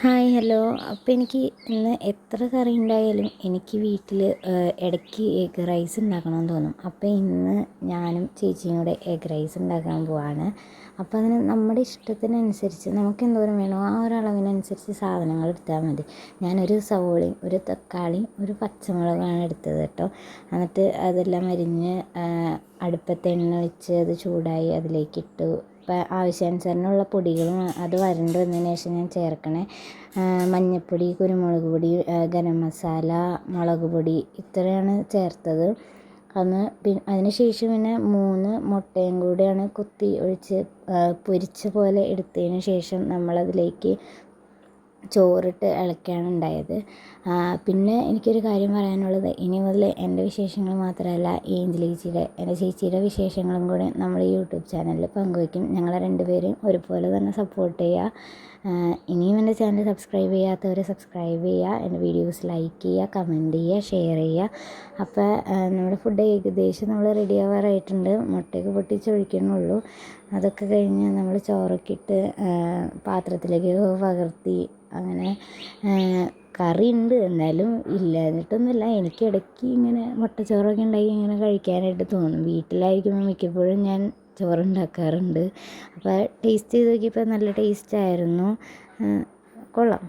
Hi hello. അപ്പോൾ എനിക്ക് ഇന്ന് എത്ര കറി ഉണ്ടായാലും എനിക്ക് വീട്ടിൽ ഇടയ്ക്ക് എഗ് റൈസ് ഉണ്ടാക്കണമെന്ന് തോന്നും. അപ്പോൾ ഇന്ന് ഞാനും ചേച്ചിയും കൂടെ എഗ് റൈസ് ഉണ്ടാക്കാൻ പോവാണ്. അപ്പോൾ അതിന് നമ്മുടെ ഇഷ്ടത്തിനനുസരിച്ച് നമുക്ക് എന്തോരം വേണോ ആ ഒരു അളവിനനുസരിച്ച് സാധനങ്ങൾ എടുത്താൽ മതി. ഞാനൊരു സവോളയും ഒരു തക്കാളിയും ഒരു പച്ചമുളകാണ് എടുത്തത് കേട്ടോ. എന്നിട്ട് അതെല്ലാം അരിഞ്ഞ് അടുപ്പത്ത് എണ്ണ വെച്ച് അത് ചൂടായി അതിലേക്കിട്ടു. ഇപ്പം ആവശ്യാനുസരണമുള്ള പൊടികളും അത് വരണ്ട് വന്നതിന് ശേഷം ഞാൻ ചേർക്കണേ മഞ്ഞൾപ്പൊടി, കുരുമുളക് പൊടി, ഗരം മസാല, മുളക് പൊടി ഇത്രയാണ് ചേർത്തത്. അതിന് ശേഷം പിന്നെ 3 മുട്ടയും കൂടിയാണ് കുത്തി ഒഴിച്ച് പൊരിച്ച പോലെ എടുത്തതിന് ശേഷം നമ്മളതിലേക്ക് ചോറിട്ട് ഇളക്കിയാണ് ഉണ്ടായത്. പിന്നെ എനിക്കൊരു കാര്യം പറയാനുള്ളത്, ഇനി മുതൽ എൻ്റെ വിശേഷങ്ങൾ മാത്രമല്ല എൻ്റെ ചേച്ചിയുടെ വിശേഷങ്ങളും കൂടെ നമ്മൾ യൂട്യൂബ് ചാനലിൽ പങ്കുവയ്ക്കും. ഞങ്ങളെ രണ്ടുപേരെയും ഒരുപോലെ തന്നെ സപ്പോർട്ട് ചെയ്യുക. ഇനിയും എൻ്റെ ചാനൽ സബ്സ്ക്രൈബ് ചെയ്യാത്തവർ സബ്സ്ക്രൈബ് ചെയ്യുക, എൻ്റെ വീഡിയോസ് ലൈക്ക് ചെയ്യുക, കമൻറ്റ് ചെയ്യുക, ഷെയർ ചെയ്യുക. അപ്പോൾ നമ്മുടെ ഫുഡ് ഏകദേശം നമ്മൾ റെഡി ആവാറായിട്ടുണ്ട്. മുട്ടയൊക്കെ പൊട്ടിച്ചൊഴിക്കണുള്ളൂ. അതൊക്കെ കഴിഞ്ഞ് നമ്മൾ ചോറൊക്കെ ഇട്ട് പാത്രത്തിലേക്ക് പകർത്തി അങ്ങനെ കറി ഉണ്ട് എന്നാലും ഇല്ലാഞ്ഞിട്ടൊന്നുമില്ല. എനിക്ക് ഇടയ്ക്ക് ഇങ്ങനെ മുട്ടച്ചോറൊക്കെ ഉണ്ടാക്കി ഇങ്ങനെ കഴിക്കാനായിട്ട് തോന്നും. വീട്ടിലായിരിക്കുമ്പോൾ മിക്കപ്പോഴും ഞാൻ ചോറുണ്ടാക്കാറുണ്ട്. അപ്പോൾ ടേസ്റ്റ് ചെയ്ത് നോക്കിയപ്പോൾ നല്ല ടേസ്റ്റായിരുന്നു. കൊള്ളാം.